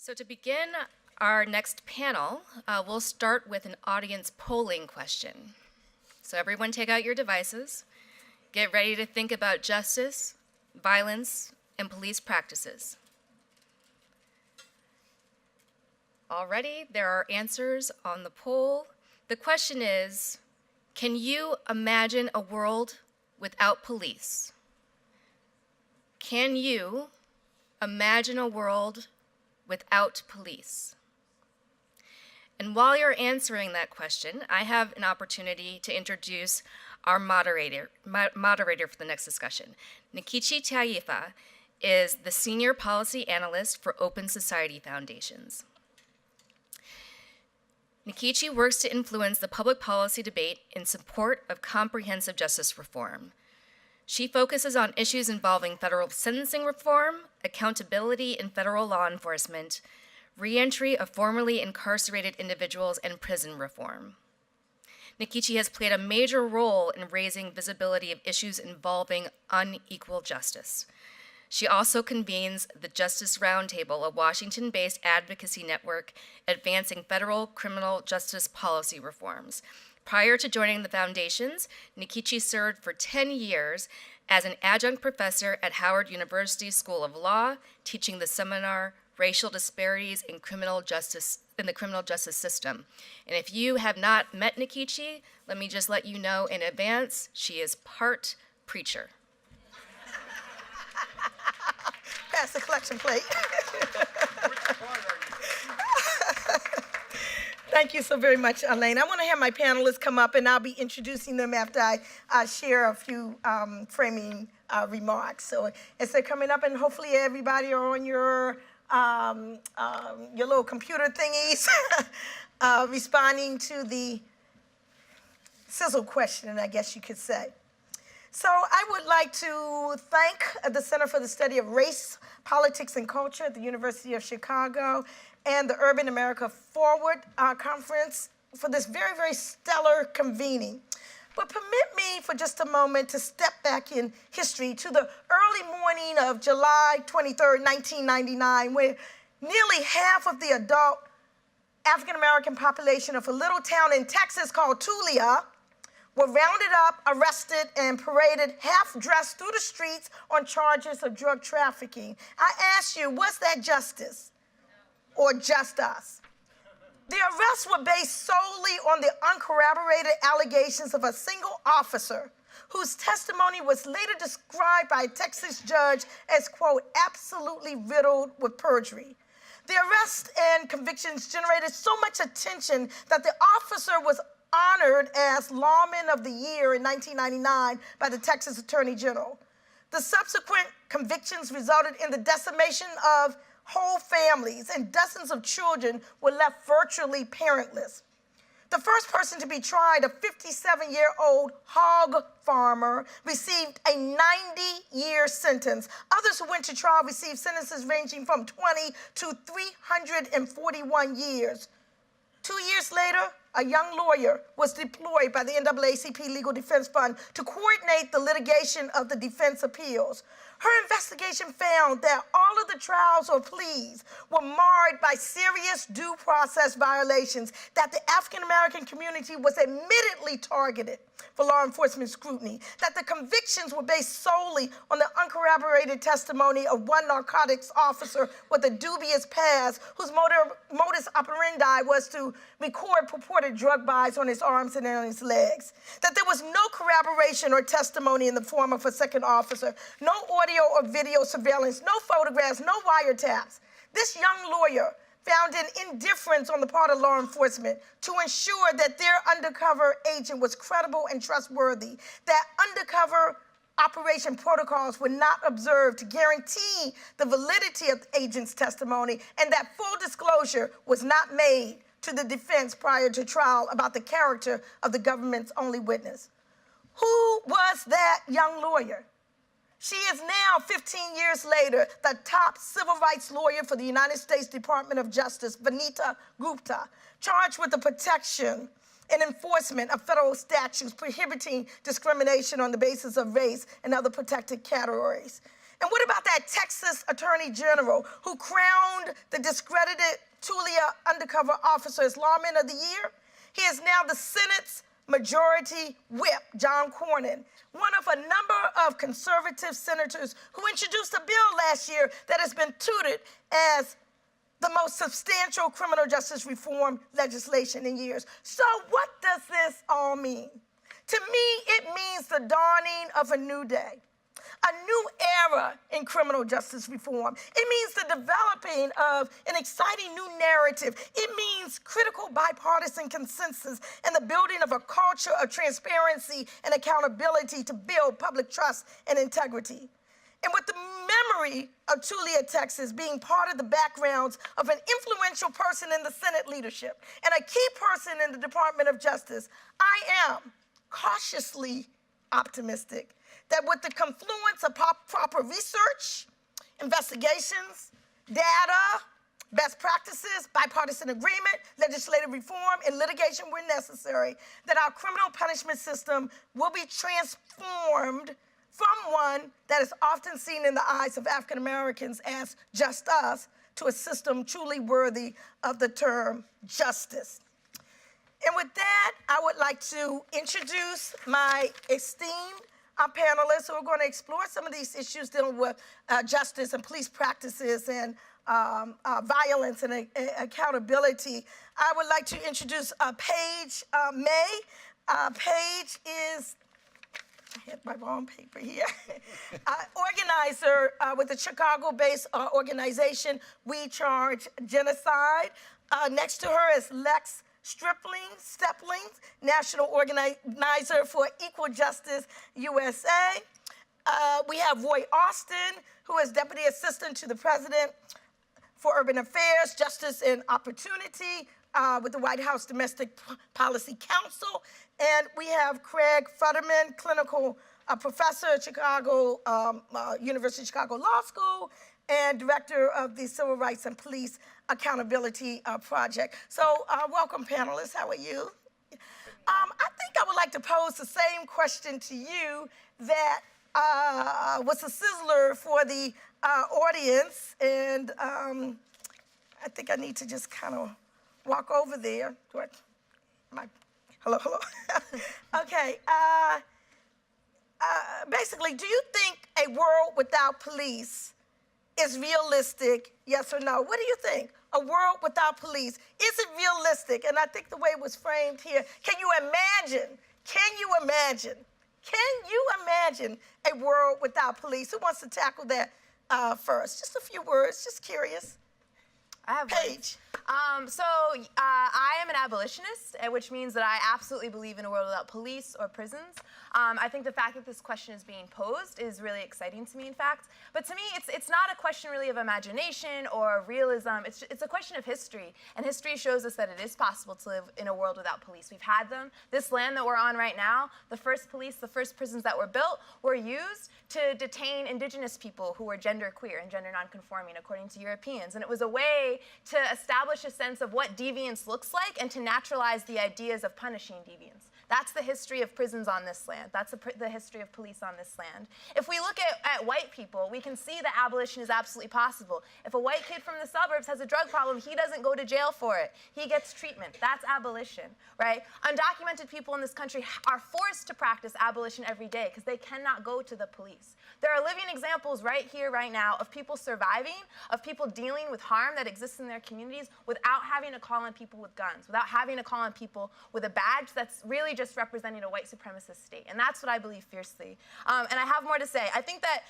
So to begin our next panel, we'll start with an audience polling question. So everyone take out your devices. Get ready to think about justice, violence, and police practices. Already, there are answers on the poll. The question is, can you imagine a world without police? Can you imagine a world without police? And while you're answering that question, I have an opportunity to introduce our moderator for the next discussion. Nkechi Taiyefa is the Senior Policy Analyst for Open Society Foundations. Nkechi works to influence the public policy debate in support of comprehensive justice reform. She focuses on issues involving federal sentencing reform, accountability in federal law enforcement, reentry of formerly incarcerated individuals, and prison reform. Nkechi has played a major role in raising visibility of issues involving unequal justice. She also convenes the Justice Roundtable, a Washington-based advocacy network advancing federal criminal justice policy reforms. Prior to joining the foundations, Nkechi served for 10 years as an adjunct professor at Howard University School of Law, teaching the seminar Racial Disparities in the Criminal Justice System. And if you have not met Nkechi, let me just let you know in advance, she is part preacher. Pass the collection plate. Thank you so very much, Elaine. I want to have my panelists come up, and I'll be introducing them after I share a few framing remarks. So as they're coming up, and hopefully everybody are on your little computer thingies, responding to the sizzle question, I guess you could say. So I would like to thank the Center for the Study of Race, Politics, and Culture at the University of Chicago and the Urban America Forward Conference for this very, very stellar convening. But permit me for just a moment to step back in history to the early morning of July 23rd, 1999, where nearly half of the adult African-American population of a little town in Texas called Tulia were rounded up, arrested, and paraded half-dressed through the streets on charges of drug trafficking. I ask you, was that justice or just us? The arrests were based solely on the uncorroborated allegations of a single officer whose testimony was later described by a Texas judge as, quote, absolutely riddled with perjury. The arrests and convictions generated so much attention that the officer was honored as Lawman of the Year in 1999 by the Texas Attorney General. The subsequent convictions resulted in the decimation of whole families, and dozens of children were left virtually parentless. The first person to be tried, a 57-year-old hog farmer, received a 90-year sentence. Others who went to trial received sentences ranging from 20 to 341 years. 2 years later, a young lawyer was deployed by the NAACP Legal Defense Fund to coordinate the litigation of the defense appeals. Her investigation found that all of the trials or pleas were marred by serious due process violations, that the African-American community was admittedly targeted for law enforcement scrutiny, that the convictions were based solely on the uncorroborated testimony of one narcotics officer with a dubious past whose modus operandi was to record purported drug buys on his arms and on his legs, that there was no corroboration or testimony in the form of a second officer, no audio or video surveillance, no photographs, no wiretaps. This young lawyer found an indifference on the part of law enforcement to ensure that their undercover agent was credible and trustworthy, that undercover operation protocols were not observed to guarantee the validity of the agent's testimony, and that full disclosure was not made to the defense prior to trial about the character of the government's only witness. Who was that young lawyer? She is now, 15 years later, the top civil rights lawyer for the United States Department of Justice, Vanita Gupta, charged with the protection and enforcement of federal statutes prohibiting discrimination on the basis of race and other protected categories. And what about that Texas Attorney General who crowned the discredited Tulia undercover officer as Lawman of the Year? He is now the Senate's Majority Whip, John Cornyn, one of a number of conservative senators who introduced a bill last year that has been touted as the most substantial criminal justice reform legislation in years. So what does this all mean? To me, it means the dawning of a new day, a new era in criminal justice reform. It means the developing of an exciting new narrative. It means critical bipartisan consensus and the building of a culture of transparency and accountability to build public trust and integrity. And with the memory of Tulia, Texas being part of the backgrounds of an influential person in the Senate leadership and a key person in the Department of Justice, I am cautiously optimistic that with the confluence of proper research, investigations, data, best practices, bipartisan agreement, legislative reform, and litigation where necessary, that our criminal punishment system will be transformed from one that is often seen in the eyes of African Americans as just us to a system truly worthy of the term justice. And with that, I would like to introduce my esteemed panelists who are going to explore some of these issues dealing with justice and police practices and violence and accountability. I would like to introduce Paige May. Paige is, I had my wrong paper here, organizer with the Chicago-based organization We Charge Genocide. Next to her is Lex Stepling, National Organizer for Equal Justice USA. We have Roy Austin, who is Deputy Assistant to the President for Urban Affairs, Justice and Opportunity with the White House Domestic Policy Council. And we have Craig Futterman, Clinical Professor at Chicago, University of Chicago Law School, and Director of the Civil Rights and Police Accountability Project. So welcome, panelists. How are you? I think I would like to pose the same question to you that was a sizzler for the audience. And I think I need to just kind of walk over there. Hello. Okay. Basically, do you think a world without police is realistic, yes or no? What do you think? A world without police, is it realistic? And I think the way it was framed here, can you imagine a world without police? Who wants to tackle that first? Just a few words, just curious. I have Paige. I am an abolitionist, which means that I absolutely believe in a world without police or prisons. I think the fact that this question is being posed is really exciting to me, in fact. But to me, it's not a question really of imagination or realism. It's a question of history. And history shows us that it is possible to live in a world without police. We've had them. This land that we're on right now, the first police, the first prisons that were built were used to detain indigenous people who were genderqueer and gender nonconforming, according to Europeans. And it was a way to establish a sense of what deviance looks like and to naturalize the ideas of punishing deviance. That's the history of prisons on this land. That's the history of police on this land. If we look at white people, we can see that abolition is absolutely possible. If a white kid from the suburbs has a drug problem, he doesn't go to jail for it. He gets treatment. That's abolition, right? Undocumented people in this country are forced to practice abolition every day because they cannot go to the police. There are living examples right here, right now, of people surviving, of people dealing with harm that exists in their communities without having to call on people with guns, without having to call on people with a badge that's really just representing a white supremacist state. And that's what I believe fiercely. And I have more to say. I think that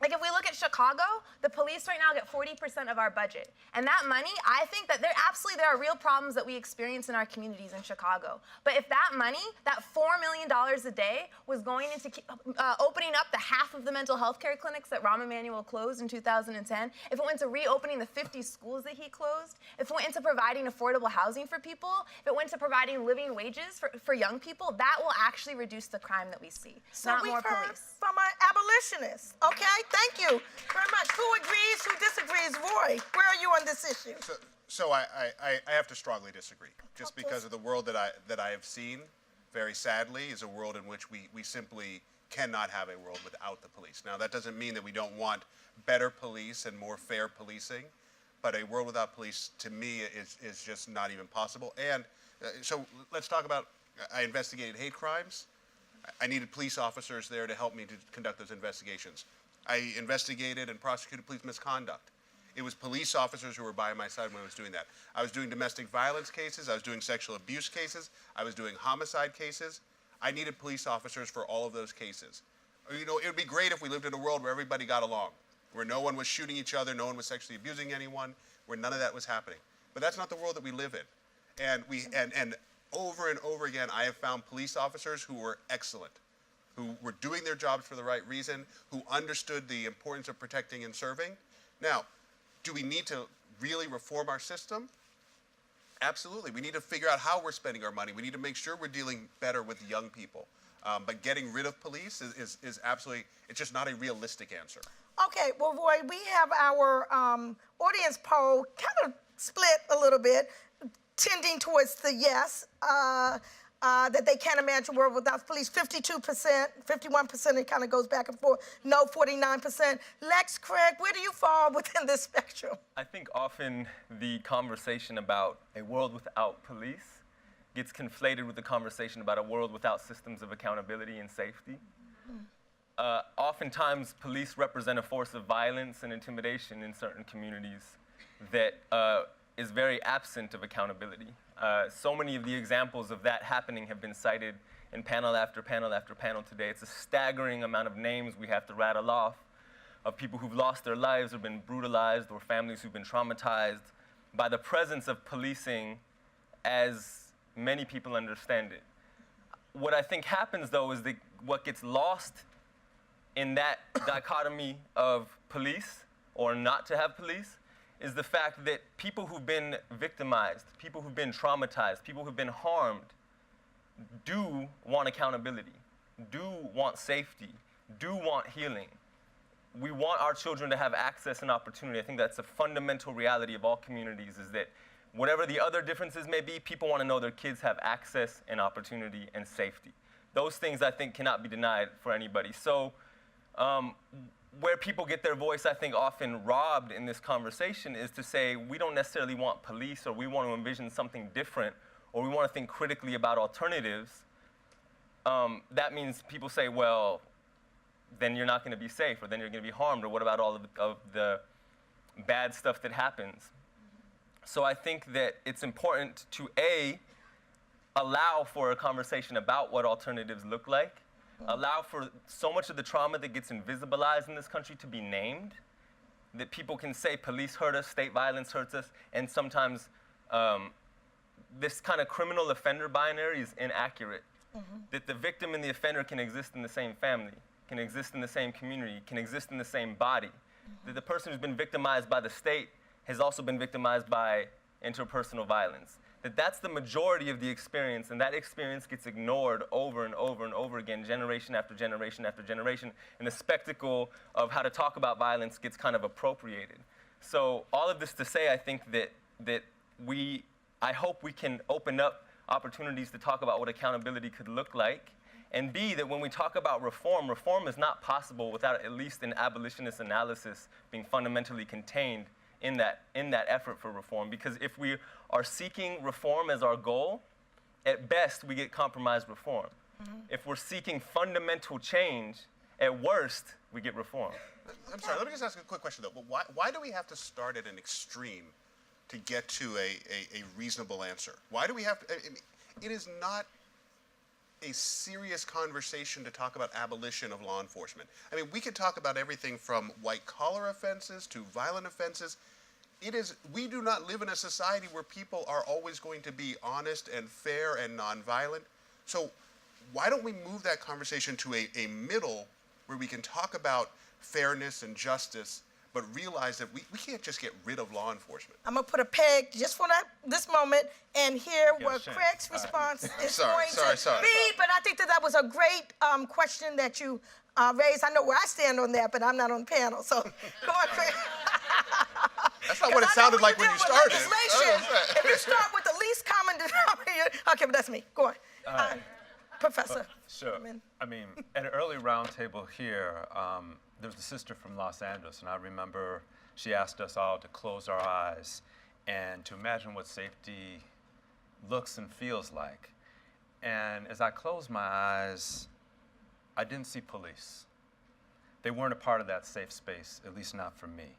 like if we look at Chicago, the police right now get 40% of our budget. And that money, I think that there are real problems that we experience in our communities in Chicago. But if that money, that $4 million a day was going into opening up the half of the mental health care clinics that Rahm Emanuel closed in 2010, if it went to reopening the 50 schools that he closed, if it went into providing affordable housing for people, if it went to providing living wages for young people, that will actually reduce the crime that we see, So not we've more heard police. from an abolitionist, okay? Thank you very much. Who agrees, who disagrees? Roy, where are you on this issue? So I have to strongly disagree, just because of the world that I have seen, very sadly, is a world in which we simply cannot have a world without the police. Now, that doesn't mean that we don't want better police and more fair policing, but a world without police, to me, is just not even possible. And so let's talk about, I investigated hate crimes. I needed police officers there to help me to conduct those investigations. I investigated and prosecuted police misconduct. It was police officers who were by my side when I was doing that. I was doing domestic violence cases. I was doing sexual abuse cases. I was doing homicide cases. I needed police officers for all of those cases. You know, it would be great if we lived in a world where everybody got along, where no one was shooting each other, no one was sexually abusing anyone, where none of that was happening. But that's not the world that we live in. And over and over again, I have found police officers who were excellent, who were doing their jobs for the right reason, who understood the importance of protecting and serving. Now, do we need to really reform our system? Absolutely. We need to figure out how we're spending our money. We need to make sure we're dealing better with young people. But getting rid of police is absolutely, it's just not a realistic answer. Okay, well, Roy, we have our audience poll kind of split a little bit, tending towards the yes, that they can't imagine a world without police. 52%, 51%, it kind of goes back and forth. No, 49%. Lex, Craig, where do you fall within this spectrum? I think often the conversation about a world without police gets conflated with the conversation about a world without systems of accountability and safety. Oftentimes, police represent a force of violence and intimidation in certain communities that is very absent of accountability. So many of the examples of that happening have been cited in panel after panel after panel today. It's a staggering amount of names we have to rattle off of people who've lost their lives or been brutalized, or families who've been traumatized by the presence of policing as many people understand it. What I think happens, though, is that what gets lost in that dichotomy of police or not to have police is the fact that people who've been victimized, people who've been traumatized, people who've been harmed do want accountability, do want safety, do want healing. We want our children to have access and opportunity. I think that's a fundamental reality of all communities, is that whatever the other differences may be, people want to know their kids have access and opportunity and safety. Those things, I think, cannot be denied for anybody. So where people get their voice, I think, often robbed in this conversation is to say we don't necessarily want police, or we want to envision something different, or we want to think critically about alternatives. That means people say, well, then you're not going to be safe, or then you're going to be harmed, or what about all of the bad stuff that happens? So I think that it's important to, A, allow for a conversation about what alternatives look like, allow for so much of the trauma that gets invisibilized in this country to be named, that people can say police hurt us, state violence hurts us, and sometimes this kind of criminal offender binary is inaccurate, that the victim and the offender can exist in the same family, can exist in the same community, can exist in the same body, that the person who's been victimized by the state has also been victimized by interpersonal violence. That's the majority of the experience, and that experience gets ignored over and over and over again, generation after generation after generation, and the spectacle of how to talk about violence gets kind of appropriated. So all of this to say, I think that I hope we can open up opportunities to talk about what accountability could look like, and B, that when we talk about reform, reform is not possible without at least an abolitionist analysis being fundamentally contained in that effort for reform. Because if we are seeking reform as our goal, at best we get compromised reform. If we're seeking fundamental change, at worst we get reform. I'm sorry, let me just ask a quick question though. Why do we have to start at an extreme to get to a reasonable answer? Why do we have to, it is not a serious conversation to talk about abolition of law enforcement. I mean, we could talk about everything from white-collar offenses to violent offenses. We do not live in a society where people are always going to be honest and fair and nonviolent. So why don't we move that conversation to a middle where we can talk about fairness and justice, but realize that we can't just get rid of law enforcement. I'm going to put a peg just for this moment and hear Yeah, what sure. Craig's response is Sorry, going sorry. to be. But I think that was a great question that you raised. I know where I stand on that, but I'm not on the panel. So go on, Craig. That's not what it sounded like when you started. Legislation, if you start with the least common denominator. Okay, but that's me. Go on. Professor. Sure. Freeman. I mean, at an early roundtable here, there was a sister from Los Angeles, and I remember she asked us all to close our eyes and to imagine what safety looks and feels like. And as I closed my eyes, I didn't see police. They weren't a part of that safe space, at least not for me.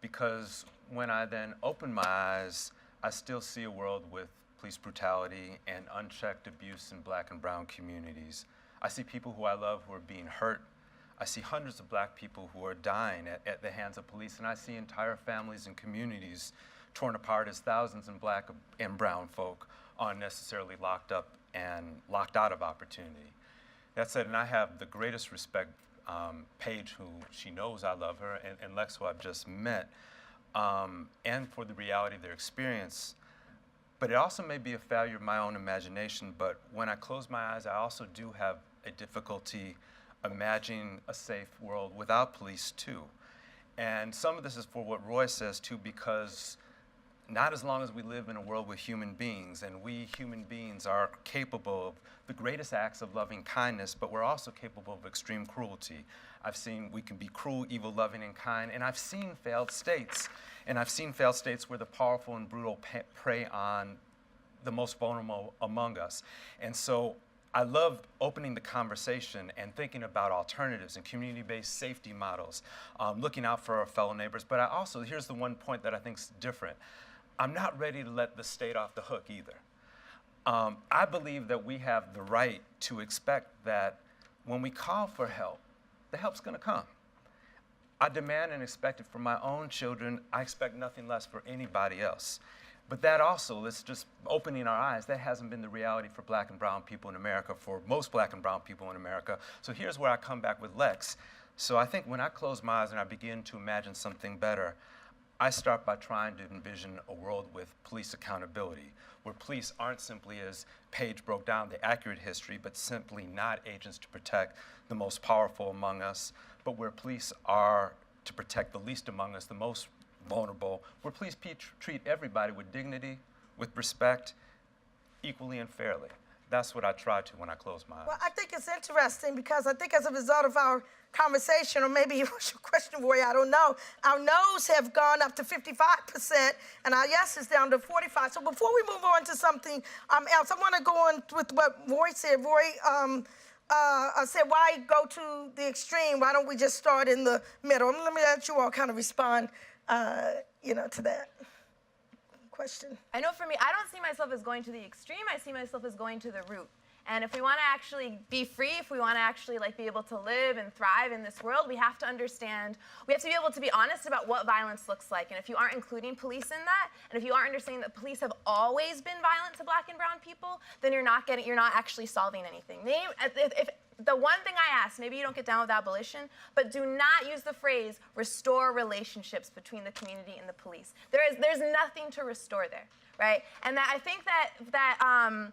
Because when I then opened my eyes, I still see a world with police brutality and unchecked abuse in black and brown communities. I see people who I love who are being hurt. I see hundreds of black people who are dying at the hands of police, and I see entire families and communities torn apart as thousands of black and brown folk are unnecessarily locked up and locked out of opportunity. That said, and I have the greatest respect, Paige, who she knows I love her, and Lex, who I've just met, and for the reality of their experience. But it also may be a failure of my own imagination, but when I close my eyes, I also do have a difficulty imagining a safe world without police too. And some of this is for what Roy says too, because not as long as we live in a world with human beings, and we human beings are capable of the greatest acts of loving kindness, but we're also capable of extreme cruelty. I've seen we can be cruel, evil, loving, and kind, and I've seen failed states. And I've seen failed states where the powerful and brutal prey on the most vulnerable among us. And so I love opening the conversation and thinking about alternatives and community-based safety models, looking out for our fellow neighbors. But I also, here's the one point that I think is different. I'm not ready to let the state off the hook either. I believe that we have the right to expect that when we call for help, the help's gonna come. I demand and expect it for my own children. I expect nothing less for anybody else. But that also, let's just opening our eyes, that hasn't been the reality for black and brown people in America, for most black and brown people in America. So here's where I come back with Lex. So I think when I close my eyes and I begin to imagine something better, I start by trying to envision a world with police accountability, where police aren't simply, as Paige broke down, the accurate history, but simply not agents to protect the most powerful among us, but where police are to protect the least among us, the most vulnerable, where police treat everybody with dignity, with respect, equally and fairly. That's what I try to when I close my eyes. Well, I think it's interesting because I think as a result of our conversation, or maybe it was your question, Roy, I don't know, our no's have gone up to 55% and our yes is down to 45%. So before we move on to something else, I want to go on with what Roy said. Roy said, why go to the extreme? Why don't we just start in the middle? Let me let you all kind of respond, to that question. I know for me, I don't see myself as going to the extreme. I see myself as going to the root. And if we want to actually be free, if we want to actually be able to live and thrive in this world, we have to understand, we have to be able to be honest about what violence looks like. And if you aren't including police in that, and if you aren't understanding that police have always been violent to black and brown people, then you're not actually solving anything. If the one thing I ask, maybe you don't get down with abolition, but do not use the phrase restore relationships between the community and the police. There's nothing to restore there, right? And that I think that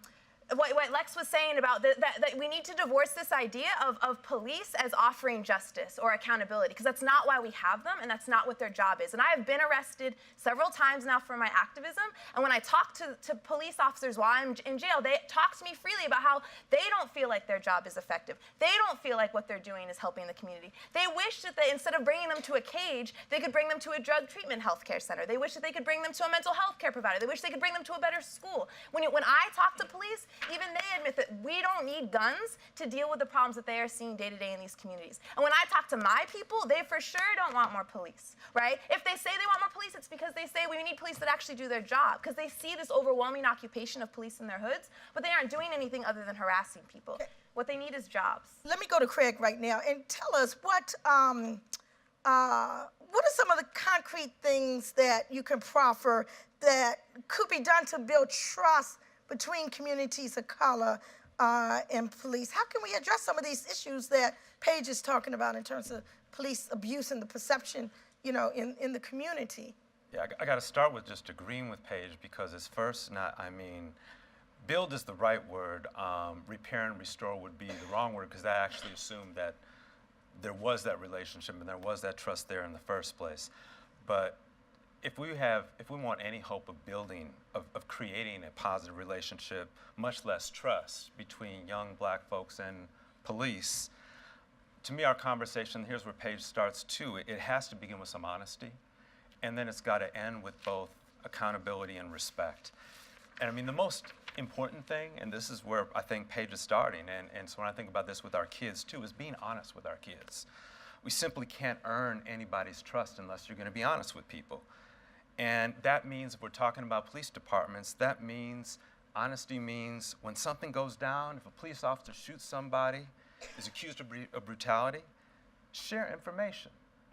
what Lex was saying about that we need to divorce this idea of police as offering justice or accountability, because that's not why we have them, and that's not what their job is. And I have been arrested several times now for my activism, and when I talk to police officers while I'm in jail, they talk to me freely about how they don't feel like their job is effective. They don't feel like what they're doing is helping the community. They wish that instead of bringing them to a cage, they could bring them to a drug treatment healthcare center. They wish that they could bring them to a mental health care provider. They wish they could bring them to a better school. When I talk to police, even they admit that we don't need guns to deal with the problems that they are seeing day to day in these communities. And when I talk to my people, they for sure don't want more police, right? If they say they want more police, it's because they say we need police that actually do their job, because they see this overwhelming occupation of police in their hoods, but they aren't doing anything other than harassing people. Okay. What they need is jobs. Let me go to Craig right now and tell us what are some of the concrete things that you can proffer that could be done to build trust between communities of color and police? How can we address some of these issues that Paige is talking about in terms of police abuse and the perception, in the community? Yeah, I got to start with just agreeing with Paige, because it's first build is the right word. Repair and restore would be the wrong word, because that actually assumed that there was that relationship and there was that trust there in the first place. But if we want any hope of building, of creating a positive relationship, much less trust between young black folks and police, to me, our conversation, here's where Paige starts too, it has to begin with some honesty, and then it's got to end with both accountability and respect. And I mean, the most important thing, and this is where I think Paige is starting, and so when I think about this with our kids too, is being honest with our kids. We simply can't earn anybody's trust unless you're going to be honest with people. And that means, if we're talking about police departments, that means, honesty means when something goes down, if a police officer shoots somebody, is accused of brutality, share information.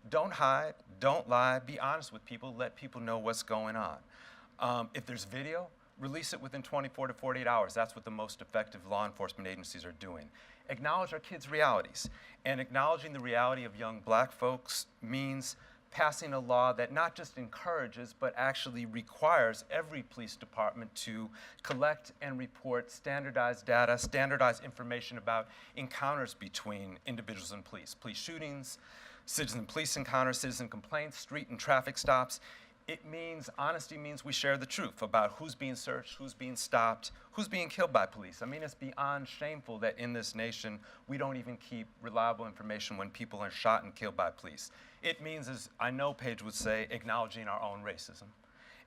Don't hide, don't lie, be honest with people, let people know what's going on. If there's video, release it within 24 to 48 hours. That's what the most effective law enforcement agencies are doing. Acknowledge our kids' realities. And acknowledging the reality of young black folks means passing a law that not just encourages, but actually requires every police department to collect and report standardized data, standardized information about encounters between individuals and police shootings, citizen police encounters, citizen complaints, street and traffic stops. It means, honesty means we share the truth about who's being searched, who's being stopped, who's being killed by police. I mean, it's beyond shameful that in this nation, we don't even keep reliable information when people are shot and killed by police. It means, as I know Paige would say, acknowledging our own racism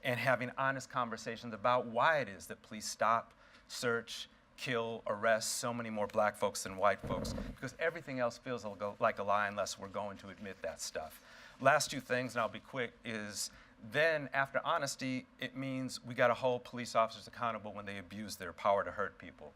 and having honest conversations about why it is that police stop, search, kill, arrest so many more black folks than white folks, because everything else feels like a lie unless we're going to admit that stuff. Last two things, and I'll be quick, is then after honesty, it means we got to hold police officers accountable when they abuse their power to hurt people.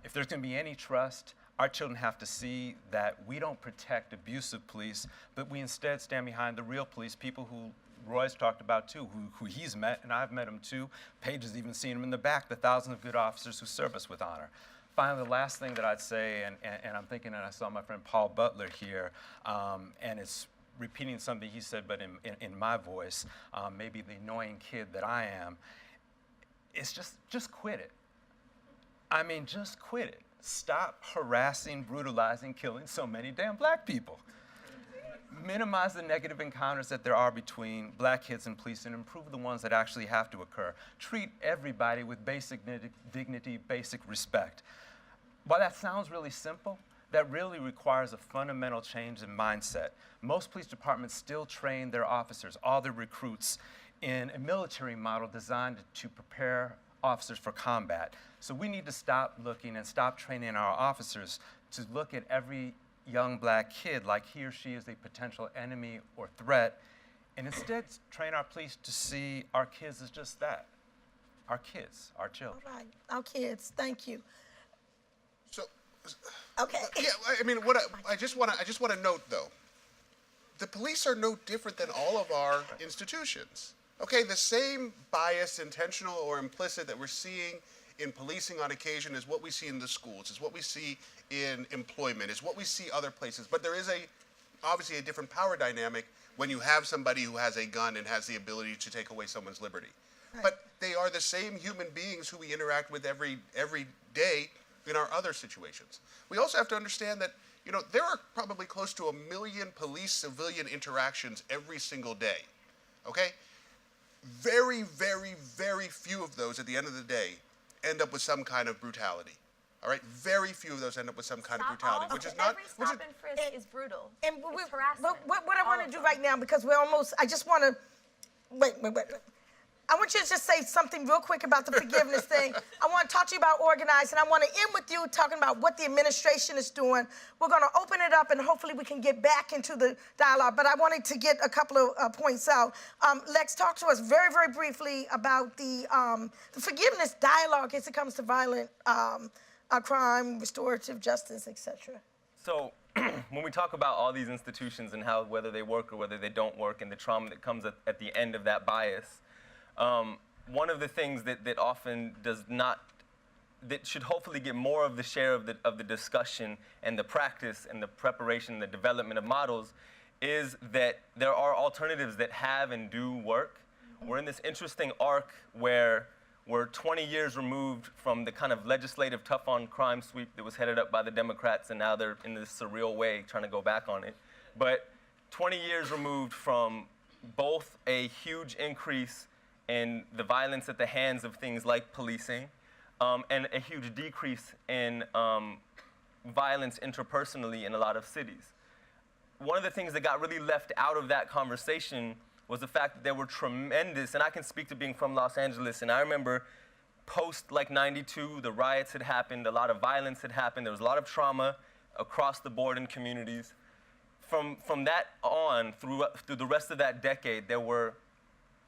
If there's going to be any trust, our children have to see that we don't protect abusive police, but we instead stand behind the real police, people who Roy's talked about too, who he's met, and I've met him too. Paige has even seen him in the back, the thousands of good officers who serve us with honor. Finally, the last thing that I'd say, and I'm thinking, and I saw my friend Paul Butler here, and it's repeating something he said, but in my voice, maybe the annoying kid that I am, it's just quit it. I mean, just quit it. Stop harassing, brutalizing, killing so many damn black people. Minimize the negative encounters that there are between black kids and police and improve the ones that actually have to occur. Treat everybody with basic dignity, basic respect. While that sounds really simple, that really requires a fundamental change in mindset. Most police departments still train their officers, all their recruits, in a military model designed to prepare officers for combat. So we need to stop looking and stop training our officers to look at every young black kid like he or she is a potential enemy or threat, and instead train our police to see our kids as just that, our kids, our children. All right, our kids, thank you. So, Okay. yeah, I mean, I just want to note though, the police are no different than all of our institutions. Okay, the same bias, intentional or implicit, that we're seeing in policing on occasion is what we see in the schools, is what we see in employment, is what we see other places. But there is obviously a different power dynamic when you have somebody who has a gun and has the ability to take away someone's liberty. Right. But they are the same human beings who we interact with every day in our other situations. We also have to understand that, you know, there are probably close to 1 million police-civilian interactions every single day, okay? Very, very, very few of those at the end of the day end up with some kind of brutality. All right, very few of those end up with some kind of brutality, which is not. Every stop and frisk is brutal. And It's harassment. what I want to do right now, because we're almost, I just want to, wait. I want you to just say something real quick about the forgiveness thing. I want to talk to you about organizing. I want to end with you talking about what the administration is doing. We're going to open it up, and hopefully we can get back into the dialogue. But I wanted to get a couple of points out. Lex, talk to us very, very briefly about the forgiveness dialogue as it comes to violent crime, restorative justice, etc. So when we talk about all these institutions and how whether they work or whether they don't work and the trauma that comes at the end of that bias, one of the things that often does not, that should hopefully get more of the share of the discussion and the practice and the preparation and the development of models is that there are alternatives that have and do work. We're in this interesting arc where we're 20 years removed from the kind of legislative tough on crime sweep that was headed up by the Democrats, and now they're in this surreal way trying to go back on it. But 20 years removed from both a huge increase in the violence at the hands of things like policing, and a huge decrease in violence interpersonally in a lot of cities. One of the things that got really left out of that conversation was the fact that there were tremendous, and I can speak to being from Los Angeles, and I remember post like 92, the riots had happened, a lot of violence had happened, there was a lot of trauma across the board in communities. From that on, through the rest of that decade, there were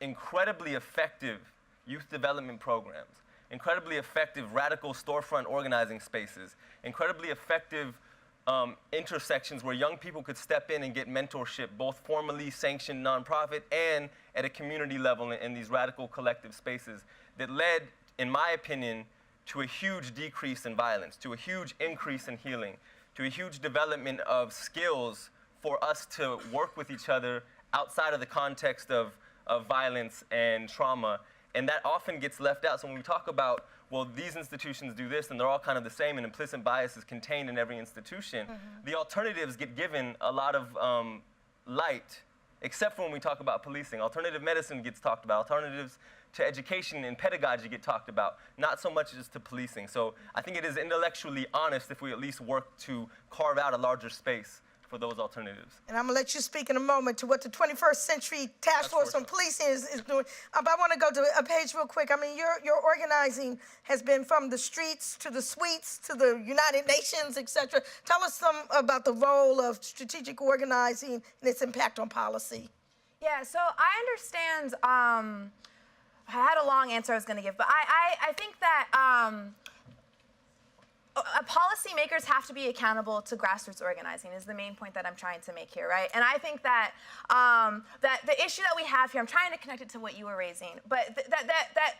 incredibly effective youth development programs, incredibly effective radical storefront organizing spaces, incredibly effective intersections where young people could step in and get mentorship, both formally sanctioned nonprofit and at a community level in these radical collective spaces that led, in my opinion, to a huge decrease in violence, to a huge increase in healing, to a huge development of skills for us to work with each other outside of the context of violence and trauma. And that often gets left out. So when we talk about, well, these institutions do this and they're all kind of the same and implicit bias is contained in every institution, the alternatives get given a lot of light, except for when we talk about policing. Alternative medicine gets talked about. Alternatives to education and pedagogy get talked about, not so much as to policing. So I think it is intellectually honest if we at least work to carve out a larger space for those alternatives. And I'm going to let you speak in a moment to what the 21st Century Task Force on Policing is doing. But I want to go to a page real quick. I mean, your organizing has been from the streets to the suites to the United Nations, etc. Tell us some about the role of strategic organizing and its impact on policy. Yeah, so I understand, I had a long answer I was going to give, but I think that policymakers have to be accountable to grassroots organizing is the main point that I'm trying to make here, right? And I think that that the issue that we have here, I'm trying to connect it to what you were raising, but that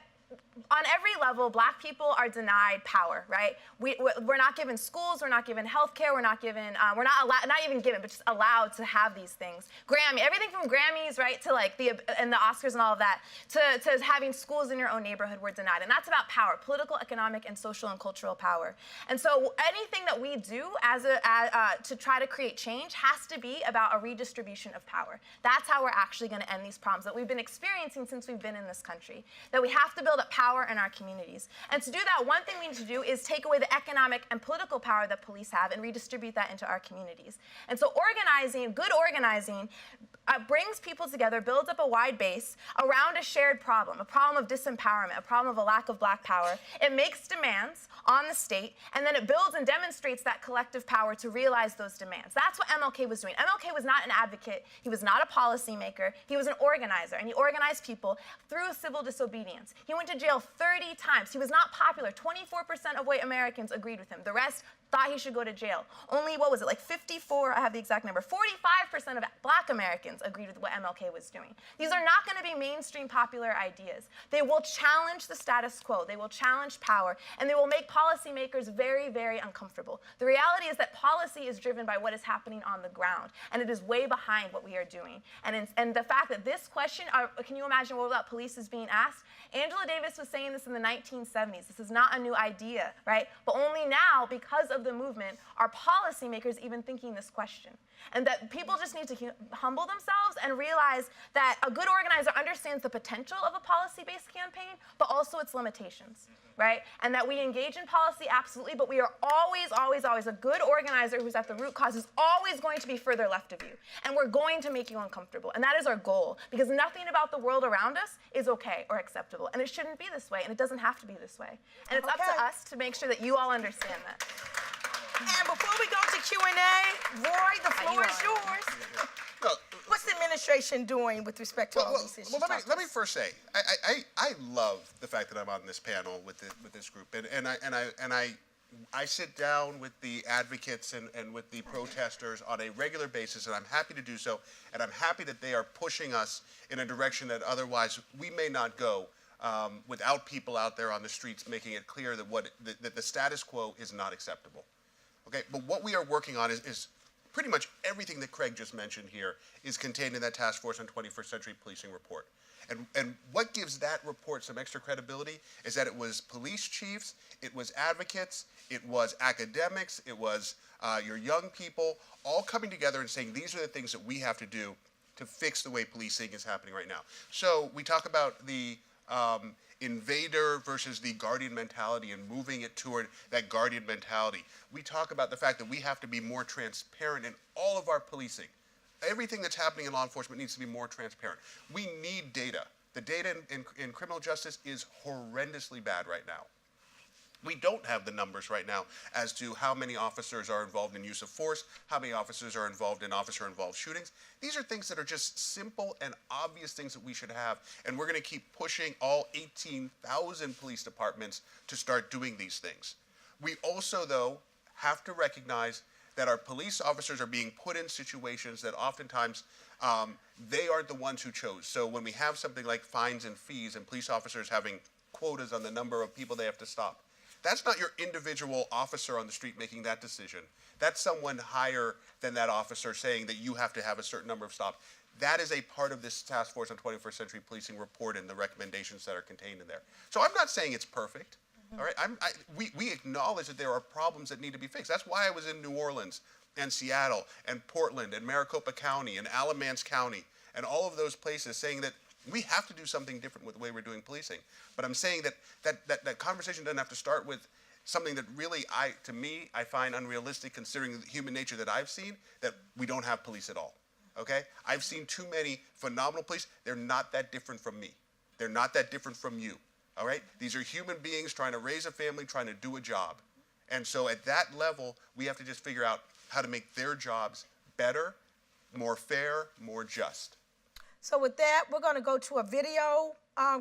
on every level, Black people are denied power, right? We're not given schools, we're not given healthcare, we're not given, we're not allowed, not even given, but just allowed to have these things. Everything from Grammys, right, to like and the Oscars and all of that, to having schools in your own neighborhood, we're denied. And that's about power, political, economic, and social and cultural power. And so anything that we do to try to create change has to be about a redistribution of power. That's how we're actually going to end these problems that we've been experiencing since we've been in this country. That we have to build up power in our communities. And to do that, one thing we need to do is take away the economic and political power that police have and redistribute that into our communities. And so organizing, good organizing, brings people together, builds up a wide base around a shared problem, a problem of disempowerment, a problem of a lack of Black power. It makes demands on the state, and then it builds and demonstrates that collective power to realize those demands. That's what MLK was doing. MLK was not an advocate. He was not a policymaker. He was an organizer, and he organized people through civil disobedience. He went to jail 30 times. He was not popular. 24% of white Americans agreed with him. The rest thought he should go to jail. Only, what was it, like 54, I have the exact number, 45% of Black Americans agreed with what MLK was doing. These are not going to be mainstream popular ideas. They will challenge the status quo. They will challenge power, and they will make policymakers very, very uncomfortable. The reality is that policy is driven by what is happening on the ground, and it is way behind what we are doing. And the fact that this question, can you imagine what about police is being asked? Angela Davis was saying this in the 1970s. This is not a new idea, right? But only now, because of the movement, are policymakers even thinking this question. And that people just need to humble themselves and realize that a good organizer understands the potential of a policy-based campaign, but also its limitations, right? And that we engage in policy, absolutely, but we are always, always, always, a good organizer who's at the root cause is always going to be further left of you. And we're going to make you uncomfortable. And that is our goal, because nothing about the world around us is okay or acceptable. And it shouldn't be this way, and it doesn't have to be this way. And it's up to us to make sure that you all understand that. And before we go to Q&A, Roy, the floor is yours. What's the administration doing with respect to all these issues? Well, let me first say, I love the fact that I'm on this panel with this group, and I sit down with the advocates and with the protesters on a regular basis, and I'm happy to do so, and I'm happy that they are pushing us in a direction that otherwise we may not go without people out there on the streets making it clear that the status quo is not acceptable. Okay, but what we are working on is pretty much everything that Craig just mentioned here is contained in that Task Force on 21st Century Policing report. And what gives that report some extra credibility is that it was police chiefs, it was advocates, it was academics, it was your young people, all coming together and saying these are the things that we have to do to fix the way policing is happening right now. So we talk about the invader versus the guardian mentality and moving it toward that guardian mentality. We talk about the fact that we have to be more transparent in all of our policing. Everything that's happening in law enforcement needs to be more transparent. We need data. The data in criminal justice is horrendously bad right now. We don't have the numbers right now as to how many officers are involved in use of force, how many officers are involved in officer-involved shootings. These are things that are just simple and obvious things that we should have, and we're going to keep pushing all 18,000 police departments to start doing these things. We also, though, have to recognize that our police officers are being put in situations that oftentimes they aren't the ones who chose. So when we have something like fines and fees and police officers having quotas on the number of people they have to stop, that's not your individual officer on the street making that decision. That's someone higher than that officer saying that you have to have a certain number of stops. That is a part of this Task Force on 21st Century Policing report and the recommendations that are contained in there. So I'm not saying it's perfect. All right, we acknowledge that there are problems that need to be fixed. That's why I was in New Orleans and Seattle and Portland and Maricopa County and Alamance County and all of those places saying that we have to do something different with the way we're doing policing. But I'm saying that conversation doesn't have to start with something that really, to me, I find unrealistic considering the human nature that I've seen, that we don't have police at all, okay? I've seen too many phenomenal police. They're not that different from me. They're not that different from you, all right? These are human beings trying to raise a family, trying to do a job. And so at that level, we have to just figure out how to make their jobs better, more fair, more just. So with that, we're going to go to a video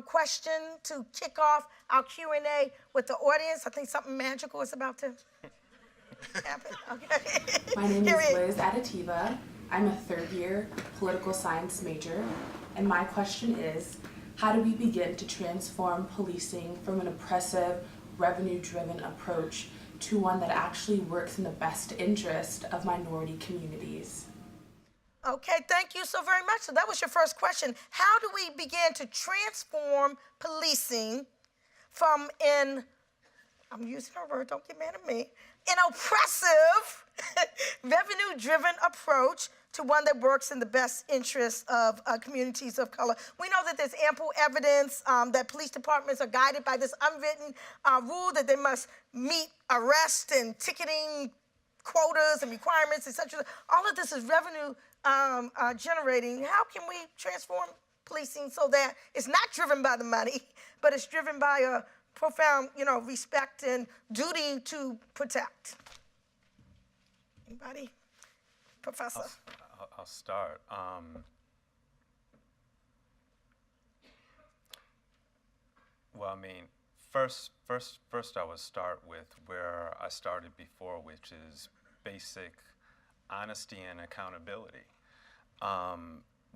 question to kick off our Q&A with the audience. I think something magical is about to happen. Okay. My name Here is it Liz Aditiva. I'm a third-year political science major, and my question is, how do we begin to transform policing from an oppressive, revenue-driven approach to one that actually works in the best interest of minority communities? Okay, thank you so very much. So that was your first question. How do we begin to transform policing from I'm using a word, don't get mad at me, an oppressive, revenue-driven approach to one that works in the best interest of communities of color? We know that there's ample evidence that police departments are guided by this unwritten rule that they must meet arrest and ticketing quotas and requirements, etc. All of this is revenue generating. How can we transform policing so that it's not driven by the money, but it's driven by a profound, respect and duty to protect? Anybody? Professor? I'll start. Well, I mean, first, I would start with where I started before, which is basic honesty and accountability.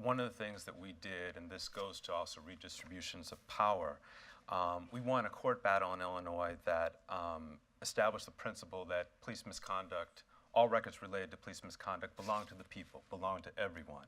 One of the things that we did, and this goes to also redistributions of power, we won a court battle in Illinois that established the principle that police misconduct, all records related to police misconduct, belong to the people, belong to everyone.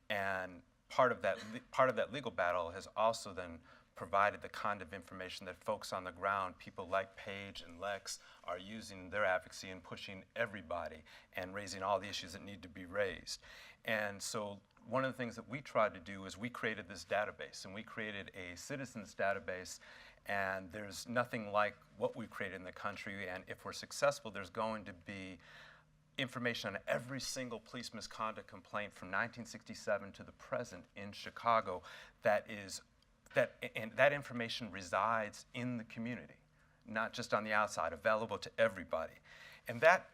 And part of that legal battle has also then provided the kind of information that folks on the ground, people like Paige and Lex, are using their advocacy and pushing everybody and raising all the issues that need to be raised. And so one of the things that we tried to do is we created this database, and we created a citizens database, and there's nothing like what we created in the country, and if we're successful, there's going to be information on every single police misconduct complaint from 1967 to the present in Chicago and that information resides in the community, not just on the outside, available to everybody. And that,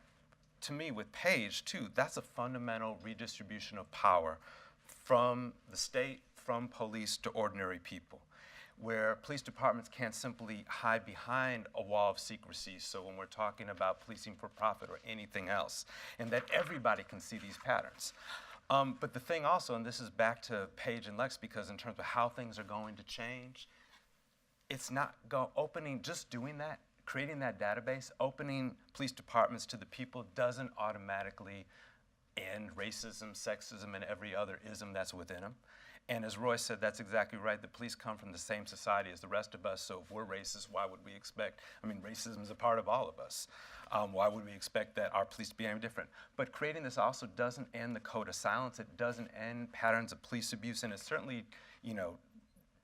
to me, with Paige, too, that's a fundamental redistribution of power from the state, from police to ordinary people, where police departments can't simply hide behind a wall of secrecy, so when we're talking about policing for profit or anything else, and that everybody can see these patterns. But the thing also, and this is back to Paige and Lex, because in terms of how things are going to change, it's not just doing that, creating that database, opening police departments to the people doesn't automatically end racism, sexism, and every other ism that's within them. And as Roy said, that's exactly right. The police come from the same society as the rest of us, so if we're racist, why would we expect, I mean, racism is a part of all of us. Why would we expect that our police to be any different? But creating this also doesn't end the code of silence. It doesn't end patterns of police abuse, and it certainly,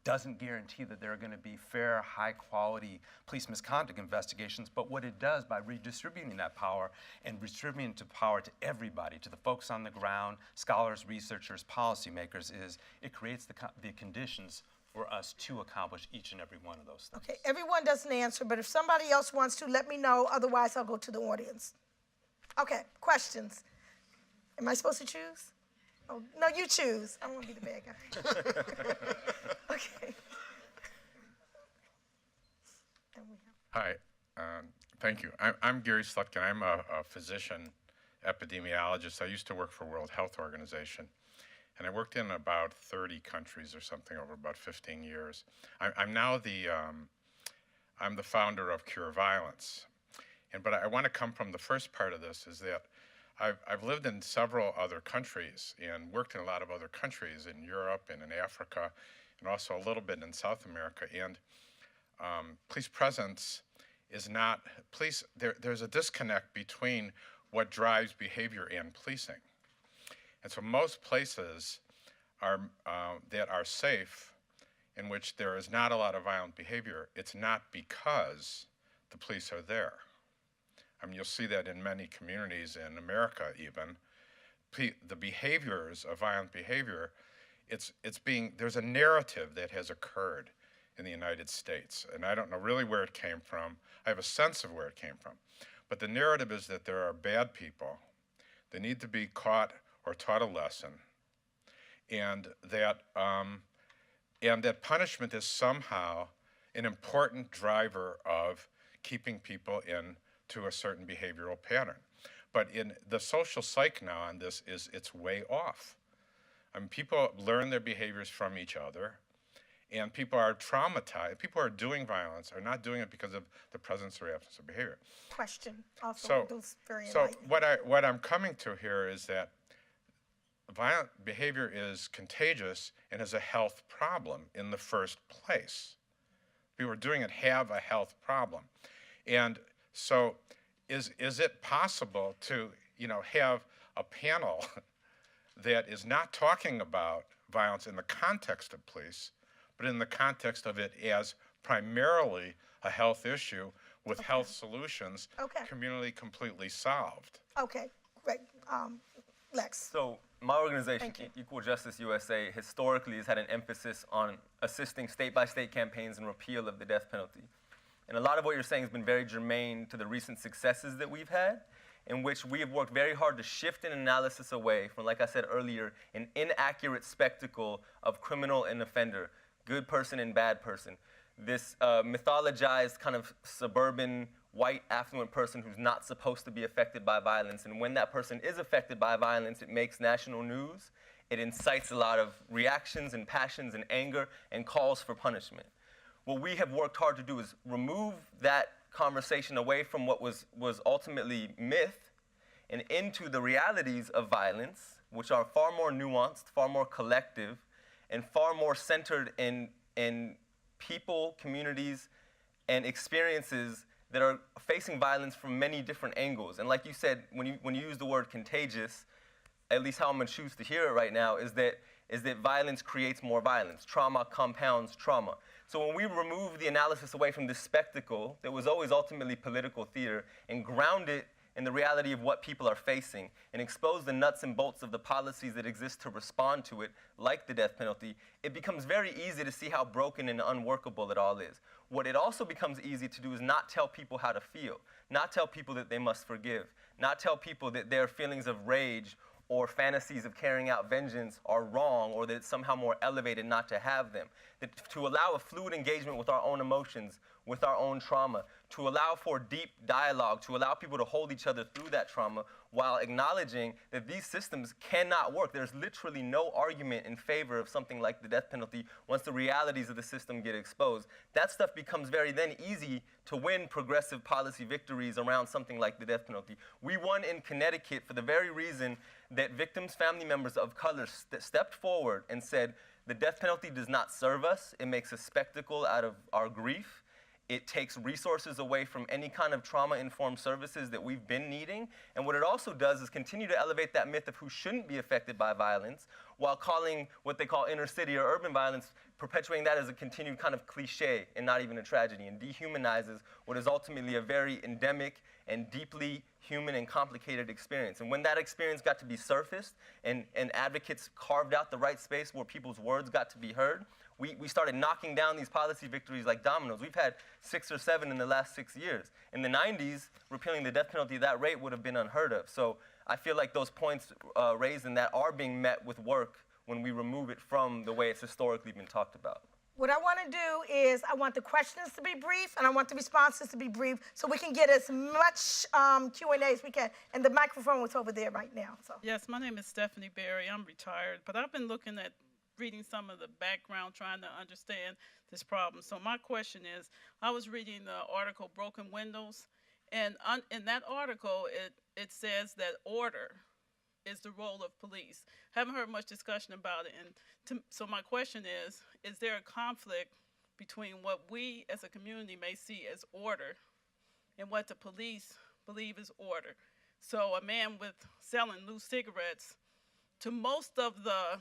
doesn't guarantee that there are going to be fair, high-quality police misconduct investigations. But what it does by redistributing that power and distributing power to everybody, to the folks on the ground, scholars, researchers, policymakers, is it creates the conditions for us to accomplish each and every one of those things. Okay, everyone doesn't answer, but if somebody else wants to, let me know. Otherwise, I'll go to the audience. Okay, questions. Am I supposed to choose? Oh, no, you choose. I want to be the bad guy. Okay. And we have- Hi, thank you. I'm Gary Slutkin. I'm a physician epidemiologist. I used to work for World Health Organization, and I worked in about 30 countries or something over about 15 years. I'm now I'm the founder of Cure Violence. But I want to come from the first part of this, is that I've lived in several other countries and worked in a lot of other countries in Europe and in Africa, and also a little bit in South America. And police presence is not, there's a disconnect between what drives behavior and policing. And so most places that are safe, in which there is not a lot of violent behavior, it's not because the police are there. You'll see that in many communities in America even. The behaviors of violent behavior, there's a narrative that has occurred in the United States, and I don't know really where it came from. I have a sense of where it came from. But the narrative is that there are bad people. They need to be caught or taught a lesson, and that punishment is somehow an important driver of keeping people into a certain behavioral pattern. But in the social psyche now on this it's way off. People learn their behaviors from each other, and people are traumatized. People who are doing violence are not doing it because of the presence or absence of behavior. Question also. Those very So enlightening. what I'm coming to here is that violent behavior is contagious and is a health problem in the first place. People who are doing it have a health problem. And so is it possible to have a panel that is not talking about violence in the context of police, but in the context of it as primarily a health issue with health solutions, community completely solved? Okay, great. Lex. So my organization, Equal Justice USA, historically has had an emphasis on assisting state-by-state campaigns and repeal of the death penalty. And a lot of what you're saying has been very germane to the recent successes that we've had, in which we have worked very hard to shift an analysis away from, like I said earlier, an inaccurate spectacle of criminal and offender, good person and bad person. This mythologized kind of suburban, white, affluent person who's not supposed to be affected by violence. And when that person is affected by violence, it makes national news. It incites a lot of reactions and passions and anger and calls for punishment. What we have worked hard to do is remove that conversation away from what was ultimately myth and into the realities of violence, which are far more nuanced, far more collective, and far more centered in people, communities, and experiences that are facing violence from many different angles. And like you said, when you use the word contagious, at least how I'm going to choose to hear it right now, is that violence creates more violence. Trauma compounds trauma. So when we remove the analysis away from this spectacle that was always ultimately political theater and ground it in the reality of what people are facing and expose the nuts and bolts of the policies that exist to respond to it, like the death penalty, it becomes very easy to see how broken and unworkable it all is. What it also becomes easy to do is not tell people how to feel, not tell people that they must forgive, not tell people that their feelings of rage or fantasies of carrying out vengeance are wrong, or that it's somehow more elevated not to have them. That to allow a fluid engagement with our own emotions with our own trauma, to allow for deep dialogue, to allow people to hold each other through that trauma while acknowledging that these systems cannot work. There's literally no argument in favor of something like the death penalty once the realities of the system get exposed. That stuff becomes very then easy to win progressive policy victories around something like the death penalty. We won in Connecticut for the very reason that victims' family members of color stepped forward and said, the death penalty does not serve us. It makes a spectacle out of our grief. It takes resources away from any kind of trauma-informed services that we've been needing. And what it also does is continue to elevate that myth of who shouldn't be affected by violence while calling what they call inner city or urban violence, perpetuating that as a continued kind of cliche and not even a tragedy, and dehumanizes what is ultimately a very endemic and deeply human and complicated experience. And when that experience got to be surfaced and advocates carved out the right space where people's words got to be heard, we started knocking down these policy victories like dominoes. We've had 6 or 7 in the last 6 years. In the 90s, repealing the death penalty at that rate would have been unheard of. So I feel like those points raised in that are being met with work when we remove it from the way it's historically been talked about. What I want to do is I want the questions to be brief and I want the responses to be brief so we can get as much Q&A as we can. And the microphone was over there right now. So. Yes, my name is Stephanie Berry. I'm retired, but I've been looking at reading some of the background, trying to understand this problem. So my question is, I was reading the article Broken Windows, and in that article, it says that order is the role of police. Haven't heard much discussion about it, and so my question is there a conflict between what we as a community may see as order and what the police believe is order? So a man with selling loose cigarettes, to most of the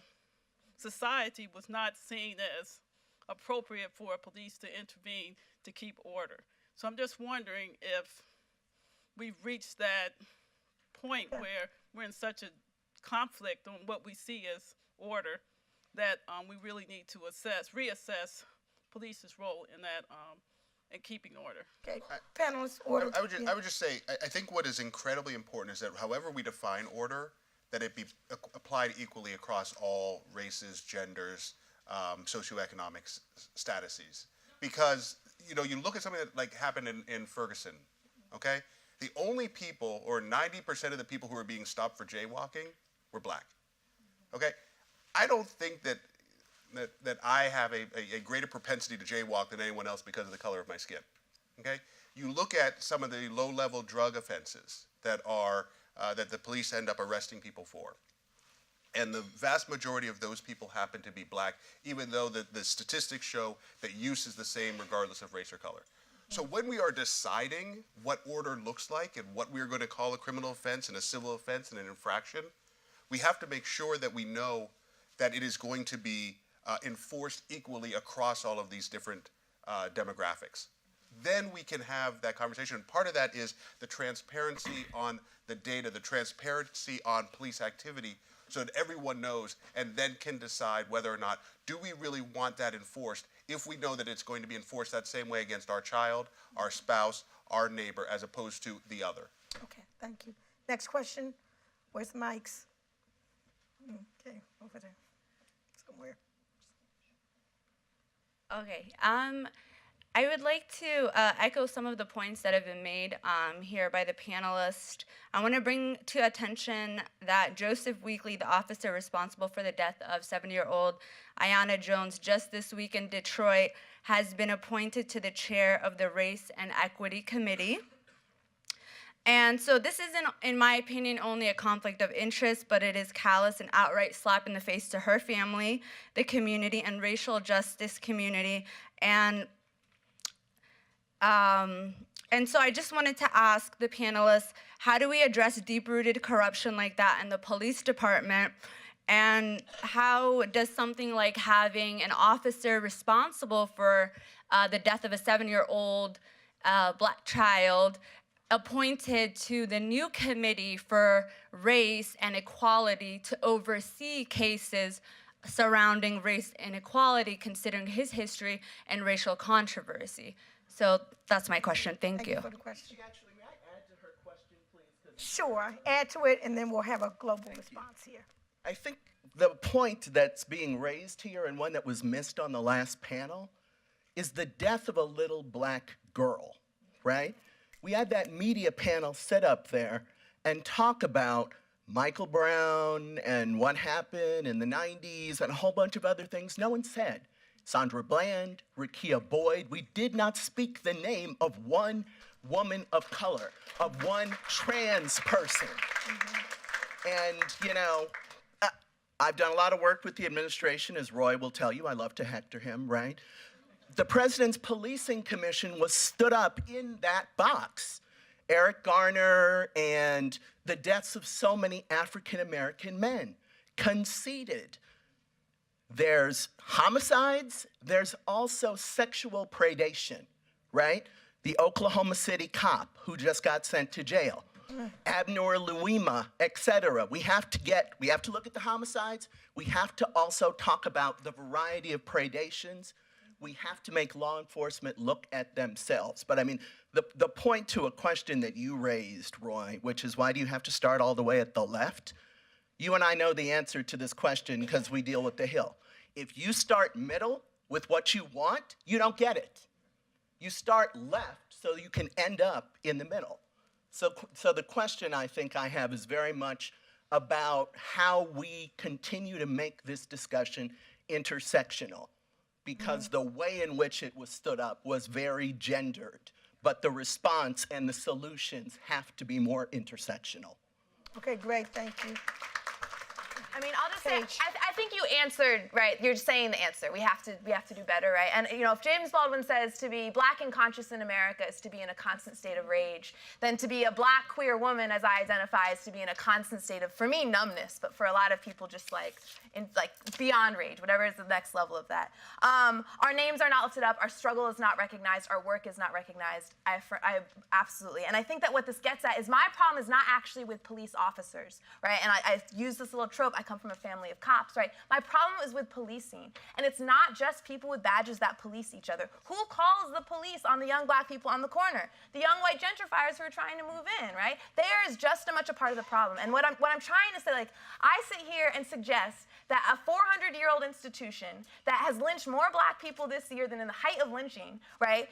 society, was not seen as appropriate for police to intervene to keep order. So I'm just wondering if we've reached that point where we're in such a conflict on what we see as order that we really need to reassess police's role in that in keeping order. Okay, panelists, order. I would just say, I think what is incredibly important is that however we define order, that it be applied equally across all races, genders, socioeconomic statuses. Because, you look at something that like happened in Ferguson, okay? The only people, or 90% of the people who were being stopped for jaywalking were black, okay? I don't think that I have a greater propensity to jaywalk than anyone else because of the color of my skin, okay? You look at some of the low-level drug offenses that are that the police end up arresting people for. And the vast majority of those people happen to be black, even though the statistics show that use is the same regardless of race or color. So when we are deciding what order looks like and what we're going to call a criminal offense and a civil offense and an infraction, we have to make sure that we know that it is going to be enforced equally across all of these different demographics. Then we can have that conversation. Part of that is the transparency on the data, the transparency on police activity, so that everyone knows and then can decide whether or not, do we really want that enforced if we know that it's going to be enforced that same way against our child, our spouse, our neighbor, as opposed to the other. Okay, thank you. Next question. Where's the mics? Okay, over there somewhere. Okay. I would like to echo some of the points that have been made here by the panelists. I want to bring to attention that Joseph Weekley, the officer responsible for the death of 70-year-old Ayanna Jones just this week in Detroit, has been appointed to the chair of the Race and Equity Committee. And so this isn't, in my opinion, only a conflict of interest, but it is callous and outright slap in the face to her family, the community, and racial justice community. And so I just wanted to ask the panelists, how do we address deep-rooted corruption like that in the police department? And how does something like having an officer responsible for the death of a 7-year-old black child appointed to the new committee for race and equality to oversee cases surrounding race and equality, considering his history and racial controversy? So that's my question. Thank you. For the question. Actually, may I add to her question, please? Sure, add to it, and then we'll have a global response here. I think the point that's being raised here, and one that was missed on the last panel, is the death of a little black girl, right? We had that media panel sit up there and talk about Michael Brown and what happened in the 90s and a whole bunch of other things. No one said Sandra Bland, Rekia Boyd. We did not speak the name of one woman of color, of one trans person. And, you know, I've done a lot of work with the administration, as Roy will tell you. I love to hector him, right? The President's Policing Commission was stood up in that box. Eric Garner and the deaths of so many African-American men conceded. There's homicides, there's also sexual predation, right? The Oklahoma City cop who just got sent to jail. Abner Louima, et cetera. We have to look at the homicides. We have to also talk about the variety of predations. We have to make law enforcement look at themselves. But I mean, the point to a question that you raised, Roy, which is why do you have to start all the way at the left? You and I know the answer to this question because we deal with the Hill. If you start middle with what you want, you don't get it. You start left so you can end up in the middle. So the question I think I have is very much about how we continue to make this discussion intersectional, because the way in which it was stood up was very gendered, but the response and the solutions have to be more intersectional. Okay, great, thank you. I mean, I'll just say, Paige. I think you answered, right? You're just saying the answer. We have to do better, right? And, you know, if James Baldwin says to be black and conscious in America is to be in a constant state of rage, then to be a black queer woman, as I identify, is to be in a constant state of, for me, numbness, but for a lot of people, just like beyond rage, whatever is the next level of that. Our names are not lifted up. Our struggle is not recognized. Our work is not recognized. I absolutely. And I think that what this gets at is my problem is not actually with police officers, right? And I use this little trope. I come from a family of cops, right? My problem is with policing. And it's not just people with badges that police each other. Who calls the police on the young black people on the corner? The young white gentrifiers who are trying to move in, right? There is just as much a part of the problem. And what I'm trying to say, like, I sit here and suggest that a 400-year-old institution that has lynched more black people this year than in the height of lynching, right,